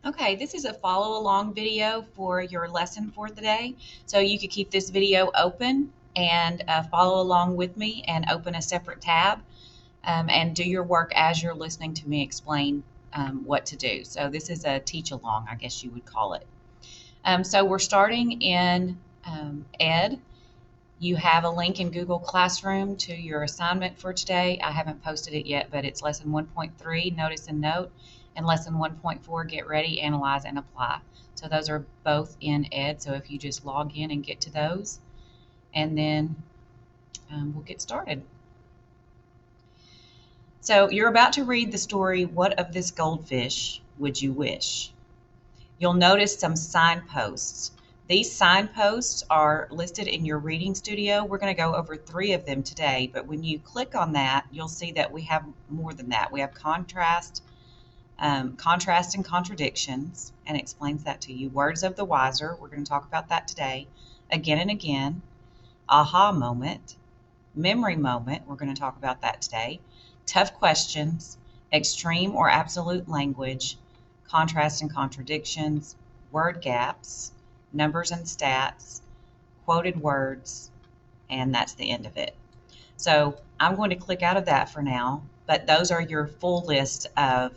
Okay, this is a follow along video for your lesson for the day. So you could keep this video open and follow along with me and open a separate tab and do your work as you're listening to me explain what to do. So this is a teach along, I guess you would call it. So we're starting in Ed. You have a link in Google Classroom to your assignment for today. I haven't posted it yet, but it's lesson 1.3, notice and note, and lesson 1.4, get ready, analyze, and apply. So those are both in Ed. So if you just log in and get to those, and then we'll get started. So you're about to read the story, What of This Goldfish Would You Wish? You'll notice some signposts. These signposts are listed in your reading studio. We're going to go over 3 of them today, but when you click on that, you'll see that we have more than that. We have contrast and contradictions, and it explains that to you. Words of the wiser, we're going to talk about that today. Again and again. Aha moment. Memory moment, we're going to talk about that today. Tough questions. Extreme or absolute language. Contrast and contradictions. Word gaps. Numbers and stats, quoted words, and that's the end of it. So I'm going to click out of that for now, but those are your full list of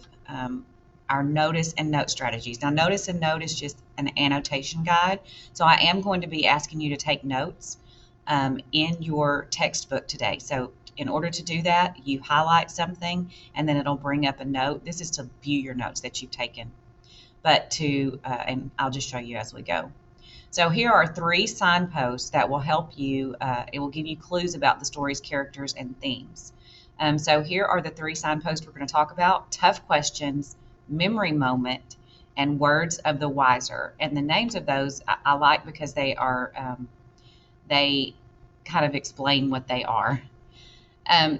our notice and note strategies. Now, notice and note is just an annotation guide, so I am going to be asking you to take notes in your textbook today. So in order to do that, you highlight something, and then it'll bring up a note. This is to view your notes that you've taken, but and I'll just show you as we go. So here are 3 signposts that will help you. It will give you clues about the story's characters and themes. So here are the 3 signposts we're going to talk about: tough questions, memory moment, and words of the wiser. And the names of those I like because they kind of explain what they are.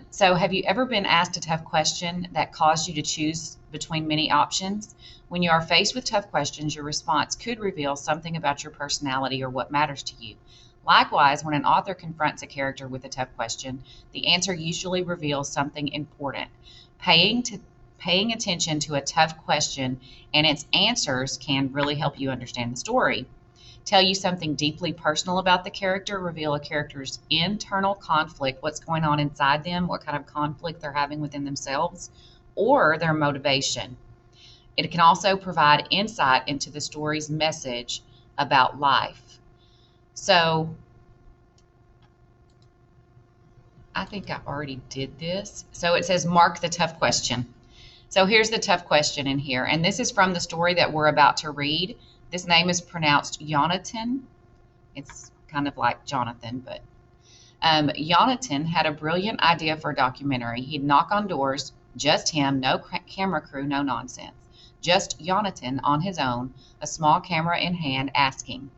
So have you ever been asked a tough question that caused you to choose between many options? When you are faced with tough questions, your response could reveal something about your personality or what matters to you. Likewise, when an author confronts a character with a tough question, the answer usually reveals something important. Paying attention to a tough question and its answers can really help you understand the story. Tell you something deeply personal about the character, reveal a character's internal conflict, what's going on inside them, what kind of conflict they're having within themselves, or their motivation. It can also provide insight into the story's message about life. So I think I already did this. So it says mark the tough question. So here's the tough question in here, and this is from the story that we're about to read. This name is pronounced Jonathan. It's kind of like Jonathan, but Jonathan had a brilliant idea for a documentary. He'd knock on doors, just him, no camera crew, no nonsense. Just Jonathan on his own, a small camera in hand, asking,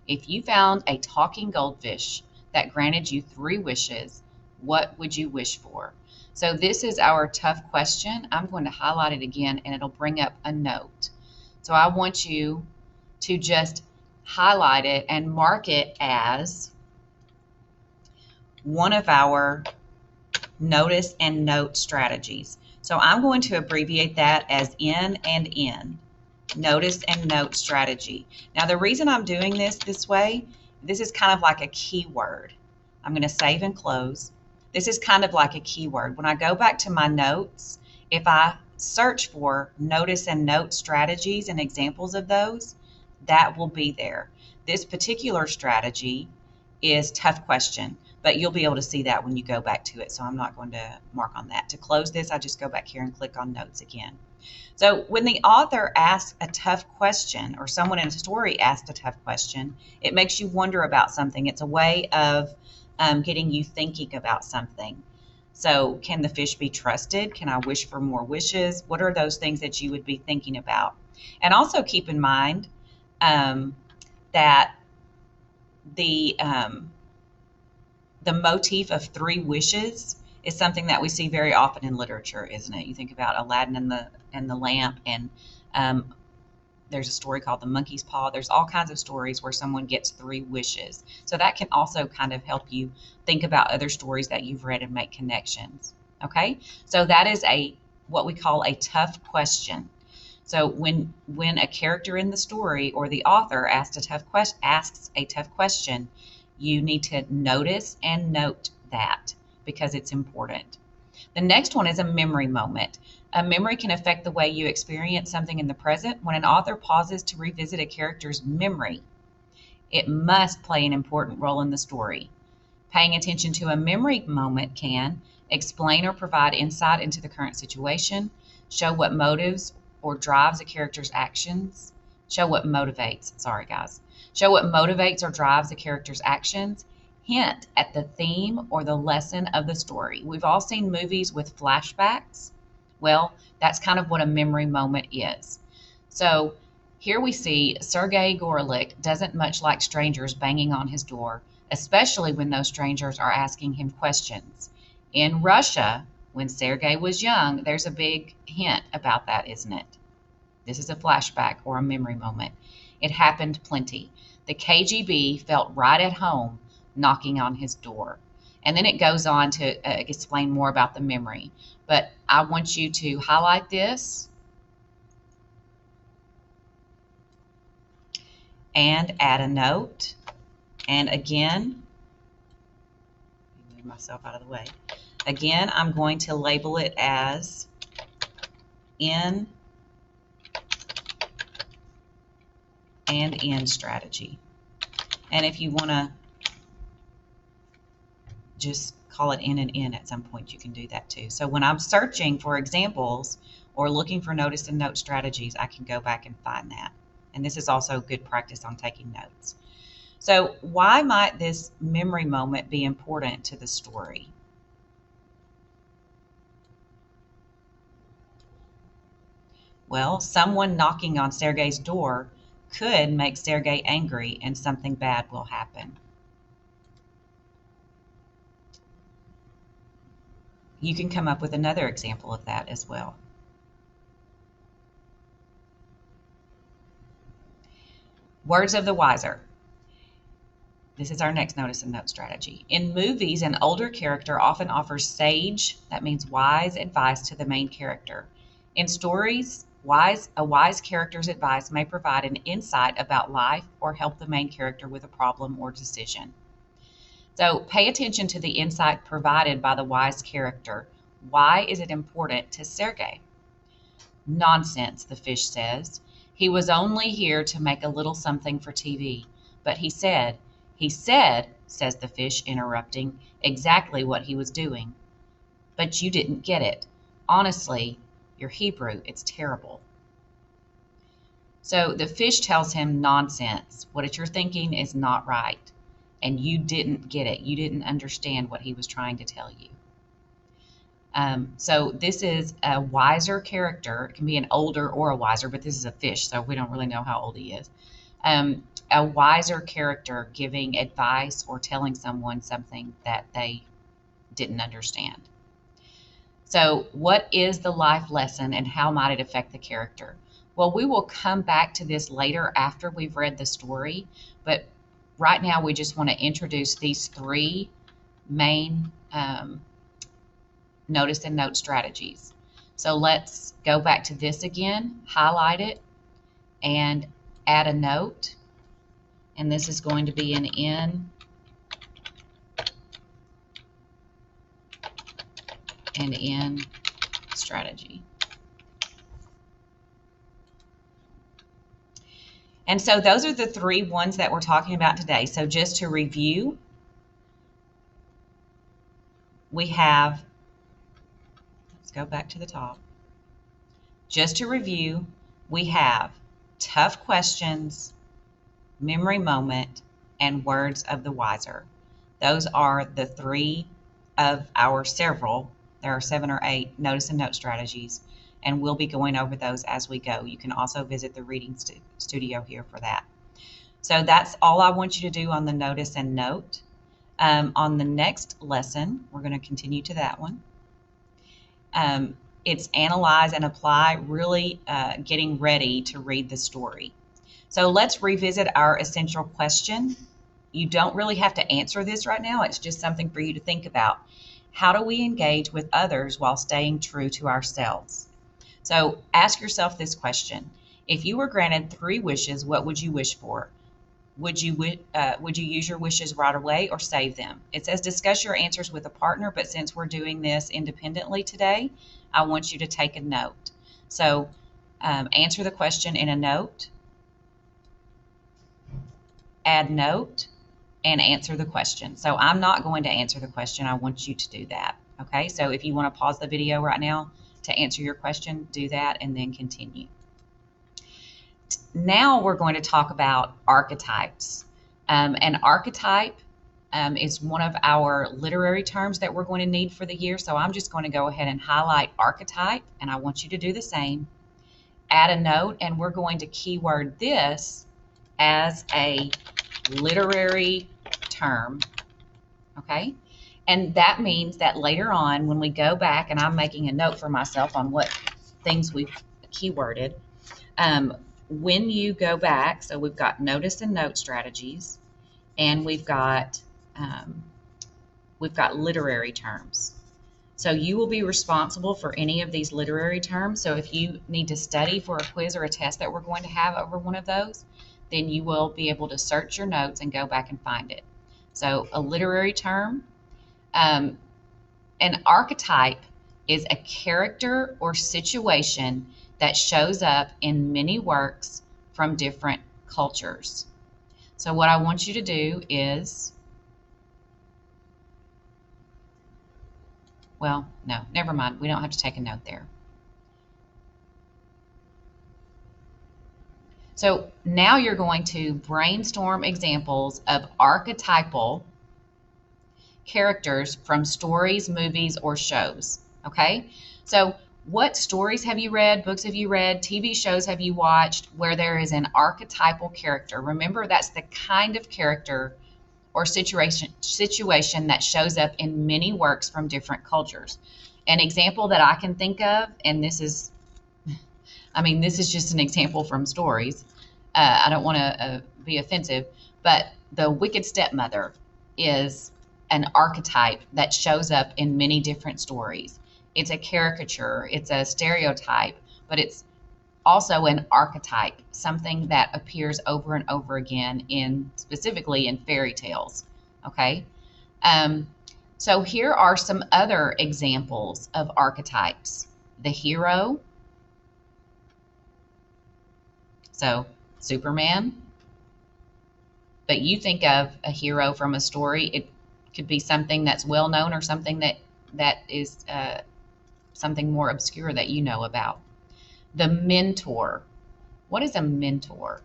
if you found a talking goldfish that granted you 3 wishes, what would you wish for? So this is our tough question. I'm going to highlight it again, and it'll bring up a note. So I want you to just highlight it and mark it as one of our notice and note strategies. So I'm going to abbreviate that as N and N, notice and note strategy. Now the reason I'm doing this way, this is kind of like a keyword. I'm going to save and close. This is kind of like a keyword. When I go back to my notes, if I search for notice and note strategies and examples of those, that will be there. This particular strategy is tough question, but you'll be able to see that when you go back to it, so I'm not going to mark on that. To close this, I just go back here and click on notes again. So when the author asks a tough question, or someone in a story asks a tough question, it makes you wonder about something. It's a way of getting you thinking about something. So can the fish be trusted? Can I wish for more wishes? What are those things that you would be thinking about? And also keep in mind that the motif of 3 wishes is something that we see very often in literature, isn't it? You think about Aladdin and the lamp, and there's a story called The Monkey's Paw. There's all kinds of stories where someone gets 3 wishes. So that can also kind of help you think about other stories that you've read and make connections. Okay, so that is what we call a tough question. So when a character in the story or the author asks a tough question, you need to notice and note that because it's important. The next one is a memory moment. A memory can affect the way you experience something in the present. When an author pauses to revisit a character's memory, it must play an important role in the story. Paying attention to a memory moment can explain or provide insight into the current situation, show what motives or drives a character's actions, show what motivates or drives a character's actions, hint at the theme or the lesson of the story. We've all seen movies with flashbacks. Well, that's kind of what a memory moment is. So here we see Sergei Gorolich doesn't much like strangers banging on his door, especially when those strangers are asking him questions. In Russia, when Sergei was young, there's a big hint about that, isn't it? This is a flashback or a memory moment. It happened plenty. The KGB felt right at home knocking on his door. And then it goes on to explain more about the memory. But I want you to highlight this and add a note. And again, move myself out of the way. Again, I'm going to label it as in and end strategy. And if you want to just call it in and in at some point, you can do that too. So when I'm searching for examples or looking for notice and note strategies, I can go back and find that. And this is also good practice on taking notes. So why might this memory moment be important to the story? Well, someone knocking on Sergei's door could make Sergei angry and something bad will happen. You can come up with another example of that as well. Words of the wiser. This is our next notice and note strategy. In movies, an older character often offers sage, that means wise, advice to the main character. In stories, a wise character's advice may provide an insight about life or help the main character with a problem or decision. So pay attention to the insight provided by the wise character. Why is it important to Sergei? Nonsense, the fish says. He was only here to make a little something for TV. But he said, says the fish, interrupting, exactly what he was doing. But you didn't get it. Honestly, your Hebrew, it's terrible. So the fish tells him nonsense. What you're thinking is not right. And you didn't get it. You didn't understand what he was trying to tell you. So this is a wiser character. It can be an older or a wiser, but this is a fish, so we don't really know how old he is. A wiser character giving advice or telling someone something that they didn't understand. So what is the life lesson and how might it affect the character? Well, we will come back to this later after we've read the story, but right now we just want to introduce these three main notice and note strategies. So let's go back to this again, highlight it, and add a note. And this is going to be an in and in strategy. And so those are the three ones that we're talking about today. So just to review, we have, let's go back to the top. Just to review, we have tough questions, memory moment, and words of the wiser. Those are the three of our several, there are 7 or 8 notice and note strategies, and we'll be going over those as we go. You can also visit the reading studio here for that. So that's all I want you to do on the notice and note. On the next lesson, we're going to continue to that one. It's analyze and apply, really getting ready to read the story. So let's revisit our essential question. You don't really have to answer this right now. It's just something for you to think about. How do we engage with others while staying true to ourselves? So ask yourself this question. If you were granted 3 wishes, what would you wish for? Would you use your wishes right away or save them? It says discuss your answers with a partner, but since we're doing this independently today, I want you to take a note. So answer the question in a note, add note, and answer the question. So I'm not going to answer the question. I want you to do that. Okay, so if you want to pause the video right now to answer your question, do that and then continue. Now we're going to talk about archetypes. An archetype is one of our literary terms that we're going to need for the year. So I'm just going to go ahead and highlight archetype, and I want you to do the same. Add a note, and we're going to keyword this as a literary term, okay? And that means that later on when we go back, and I'm making a note for myself on what things we've keyworded, when you go back, so we've got notice and note strategies, and we've got literary terms. So you will be responsible for any of these literary terms. So if you need to study for a quiz or a test that we're going to have over one of those, then you will be able to search your notes and go back and find it. So a literary term, an archetype is a character or situation that shows up in many works from different cultures. So what I want you to do is, well, no, never mind. We don't have to take a note there. So now you're going to brainstorm examples of archetypal characters from stories, movies, or shows. Okay? So what stories have you read, books have you read, TV shows have you watched where there is an archetypal character? Remember, that's the kind of character or situation that shows up in many works from different cultures. An example that I can think of, and this is just an example from stories. I don't want to be offensive, but the wicked stepmother is an archetype that shows up in many different stories. It's a caricature, it's a stereotype, but it's also an archetype, something that appears over and over again specifically in fairy tales. Okay? So here are some other examples of archetypes. The hero, so Superman, but you think of a hero from a story, it could be something that's well known or something that is something more obscure that you know about. The mentor. What is a mentor?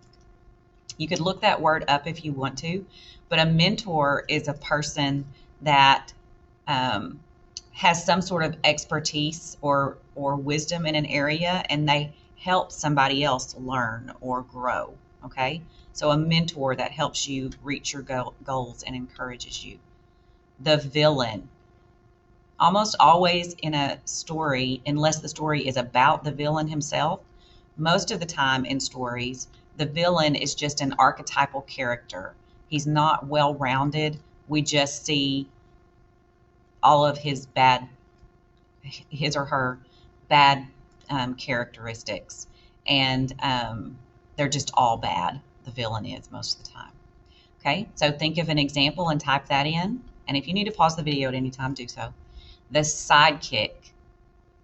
You could look that word up if you want to, but a mentor is a person that has some sort of expertise or wisdom in an area, and they help somebody else learn or grow, okay? So a mentor that helps you reach your goals and encourages you. The villain. Almost always in a story, unless the story is about the villain himself, most of the time in stories, the villain is just an archetypal character. He's not well-rounded. We just see all of his or her bad characteristics, and they're just all bad. The villain is most of the time. Okay, so think of an example and type that in, and if you need to pause the video at any time, do so. The sidekick.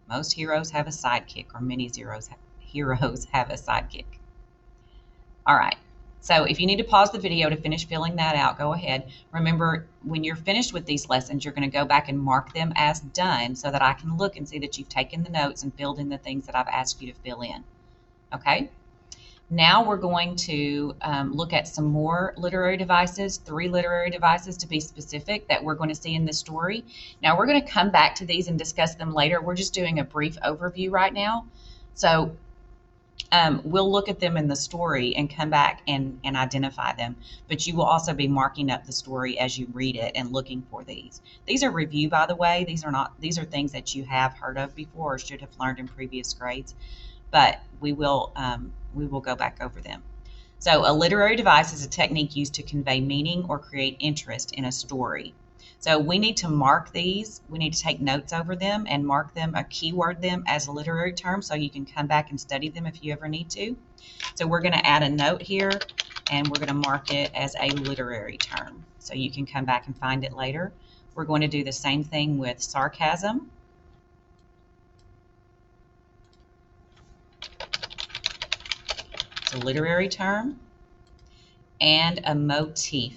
Most heroes have a sidekick, or many heroes have a sidekick. All right, so if you need to pause the video to finish filling that out, go ahead. Remember, when you're finished with these lessons, you're going to go back and mark them as done so that I can look and see that you've taken the notes and filled in the things that I've asked you to fill in. Okay? Now we're going to look at some more literary devices, 3 literary devices to be specific that we're going to see in this story. Now we're going to come back to these and discuss them later. We're just doing a brief overview right now. So we'll look at them in the story and come back and identify them. But you will also be marking up the story as you read it and looking for these. These are review, by the way. These are things that you have heard of before or should have learned in previous grades. But we will go back over them. So a literary device is a technique used to convey meaning or create interest in a story. So we need to mark these. We need to take notes over them and mark them, keyword them as a literary term so you can come back and study them if you ever need to. So we're going to add a note here, and we're going to mark it as a literary term so you can come back and find it later. We're going to do the same thing with sarcasm. It's a literary term. And a motif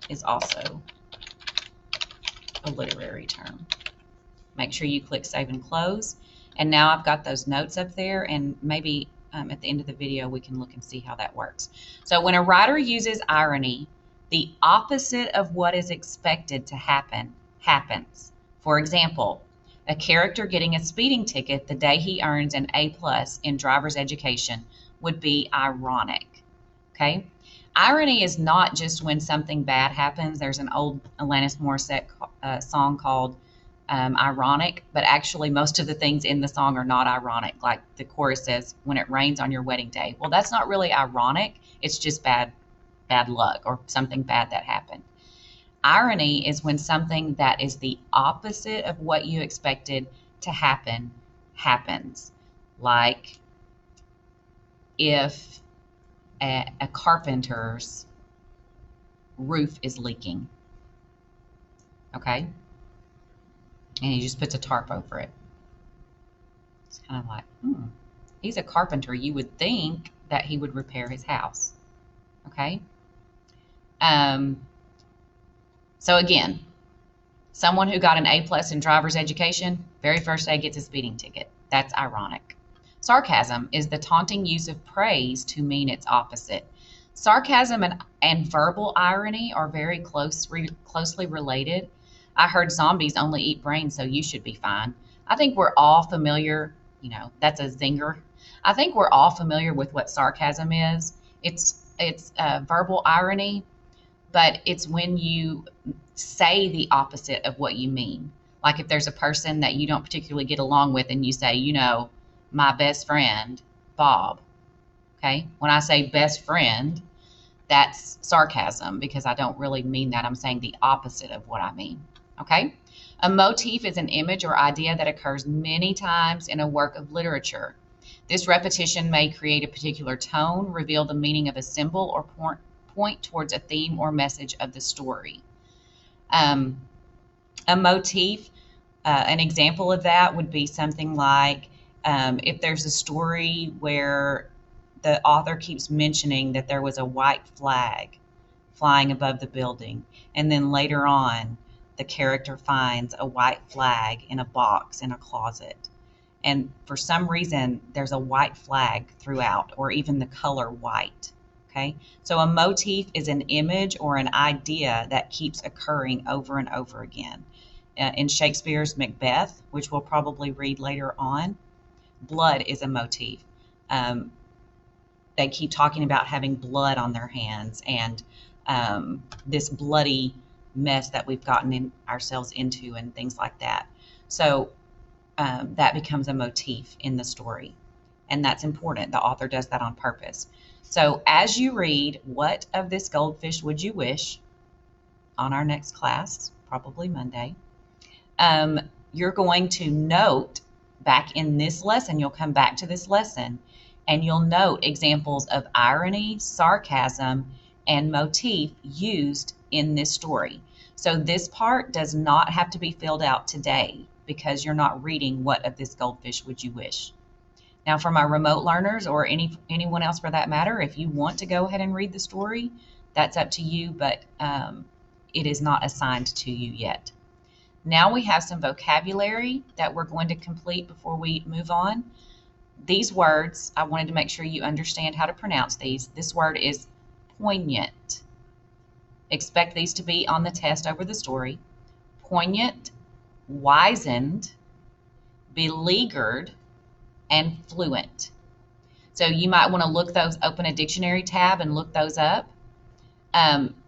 is also a literary term. Make sure you click Save and Close. And now I've got those notes up there, and maybe at the end of the video we can look and see how that works. So when a writer uses irony, the opposite of what is expected to happen happens. For example, a character getting a speeding ticket the day he earns an A+ in driver's education would be ironic. Okay? Irony is not just when something bad happens. There's an old Alanis Morissette song called Ironic, but actually most of the things in the song are not ironic. Like the chorus says, when it rains on your wedding day. Well, that's not really ironic. It's just bad luck or something bad that happened. Irony is when something that is the opposite of what you expected to happen happens. Like if a carpenter's roof is leaking, okay? And he just puts a tarp over it. It's kind of like, he's a carpenter. You would think that he would repair his house, okay? So again, someone who got an A+ in driver's education, very first day gets a speeding ticket. That's ironic. Sarcasm is the taunting use of praise to mean its opposite. Sarcasm and verbal irony are very closely related. I heard zombies only eat brains, so you should be fine. I think we're all familiar, that's a zinger. I think we're all familiar with what sarcasm is. It's verbal irony, but it's when you say the opposite of what you mean. Like if there's a person that you don't particularly get along with and you say, my best friend, Bob. Okay? When I say best friend, that's sarcasm because I don't really mean that. I'm saying the opposite of what I mean. Okay? A motif is an image or idea that occurs many times in a work of literature. This repetition may create a particular tone, reveal the meaning of a symbol, or point towards a theme or message of the story. A motif, an example of that would be something like if there's a story where the author keeps mentioning that there was a white flag flying above the building, and then later on the character finds a white flag in a box in a closet. And for some reason, there's a white flag throughout, or even the color white. Okay? So a motif is an image or an idea that keeps occurring over and over again. In Shakespeare's Macbeth, which we'll probably read later on, blood is a motif. They keep talking about having blood on their hands and this bloody mess that we've gotten ourselves into and things like that. So that becomes a motif in the story. And that's important. The author does that on purpose. So as you read, what of this goldfish would you wish on our next class, probably Monday, you're going to note back in this lesson, you'll come back to this lesson, and you'll note examples of irony, sarcasm, and motif used in this story. So this part does not have to be filled out today because you're not reading what of this goldfish would you wish. Now for my remote learners or anyone else for that matter, if you want to go ahead and read the story, that's up to you, but it is not assigned to you yet. Now we have some vocabulary that we're going to complete before we move on. These words, I wanted to make sure you understand how to pronounce these. This word is poignant. Expect these to be on the test over the story. Poignant, wizened, beleaguered, and fluent. So you might want to open a dictionary tab and look those up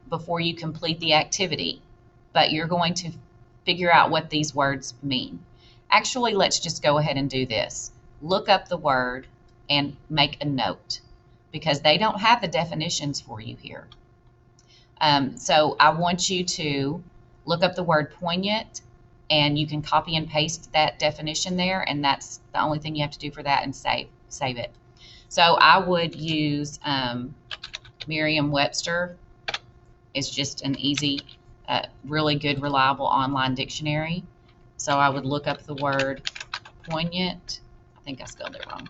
before you complete the activity. But you're going to figure out what these words mean. Actually, let's just go ahead and do this. Look up the word and make a note because they don't have the definitions for you here. So I want you to look up the word poignant, and you can copy and paste that definition there, and that's the only thing you have to do for that, and save it. So I would use Merriam-Webster. It's just an easy, really good, reliable online dictionary. So I would look up the word poignant. I think I spelled it wrong.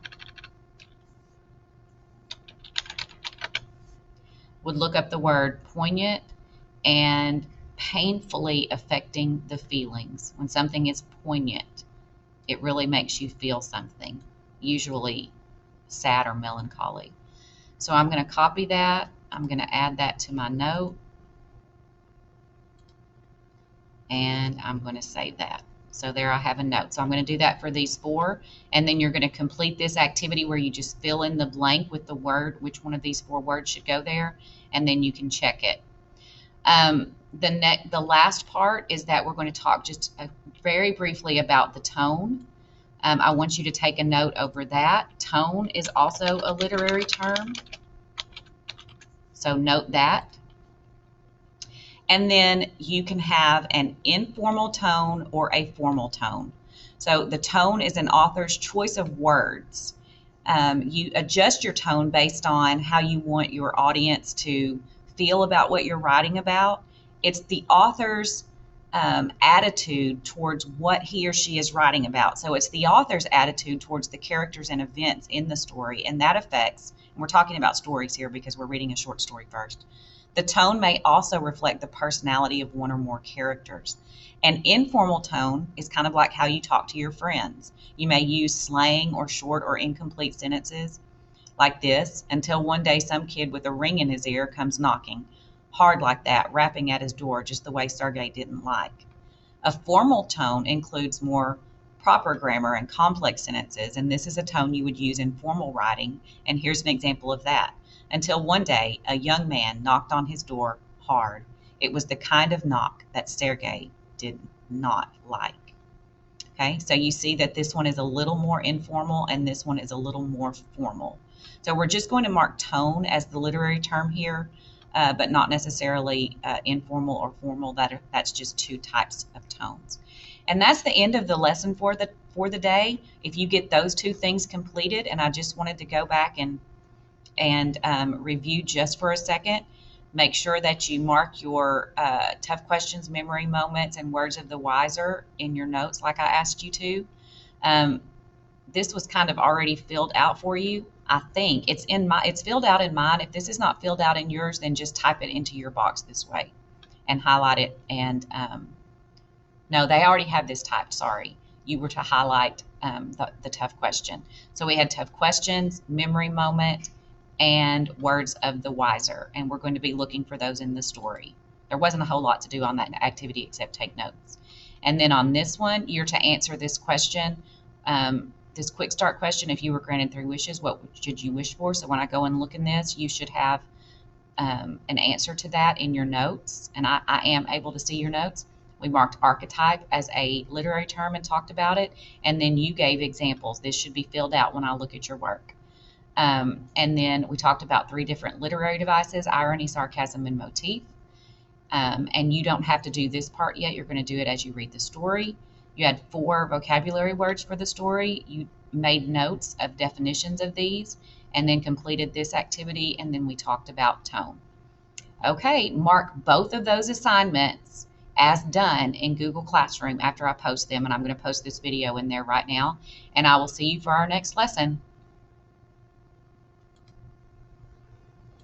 Would look up the word poignant and painfully affecting the feelings. When something is poignant, it really makes you feel something, usually sad or melancholy. So I'm going to copy that. I'm going to add that to my note, and I'm going to save that. So there I have a note. So I'm going to do that for these 4, and then you're going to complete this activity where you just fill in the blank with the word, which one of these 4 words should go there, and then you can check it. The last part is that we're going to talk just very briefly about the tone. I want you to take a note over that. Tone is also a literary term, so note that. And then you can have an informal tone or a formal tone. So the tone is an author's choice of words. You adjust your tone based on how you want your audience to feel about what you're writing about. It's the author's attitude towards what he or she is writing about. So it's the author's attitude towards the characters and events in the story, and that affects, and we're talking about stories here because we're reading a short story first. The tone may also reflect the personality of one or more characters. An informal tone is kind of like how you talk to your friends. You may use slang or short or incomplete sentences like this, until one day some kid with a ring in his ear comes knocking, hard like that, rapping at his door just the way Sergei didn't like. A formal tone includes more proper grammar and complex sentences, and this is a tone you would use in formal writing, and here's an example of that. Until one day, a young man knocked on his door hard. It was the kind of knock that Sergei did not like. Okay, so you see that this one is a little more informal and this one is a little more formal. So we're just going to mark tone as the literary term here, but not necessarily informal or formal. That's just 2 types of tones. And that's the end of the lesson for the day. If you get those 2 things completed, and I just wanted to go back and review just for a second, make sure that you mark your tough questions, memory moments, and words of the wiser in your notes like I asked you to. This was kind of already filled out for you. I think it's filled out in mine. If this is not filled out in yours, then just type it into your box this way and highlight it. And no, they already have this typed. Sorry, you were to highlight the tough question. So we had tough questions, memory moment, and words of the wiser, and we're going to be looking for those in the story. There wasn't a whole lot to do on that activity except take notes. And then on this one, you're to answer this question, this quick start question. If you were granted 3 wishes, what should you wish for? So when I go and look in this, you should have an answer to that in your notes, and I am able to see your notes. We marked archetype as a literary term and talked about it, and then you gave examples. This should be filled out when I look at your work. And then we talked about 3 different literary devices: irony, sarcasm, and motif. And you don't have to do this part yet. You're going to do it as you read the story. You had 4 vocabulary words for the story. You made notes of definitions of these and then completed this activity, and then we talked about tone. Okay, mark both of those assignments as done in Google Classroom after I post them, and I'm going to post this video in there right now, and I will see you for our next lesson.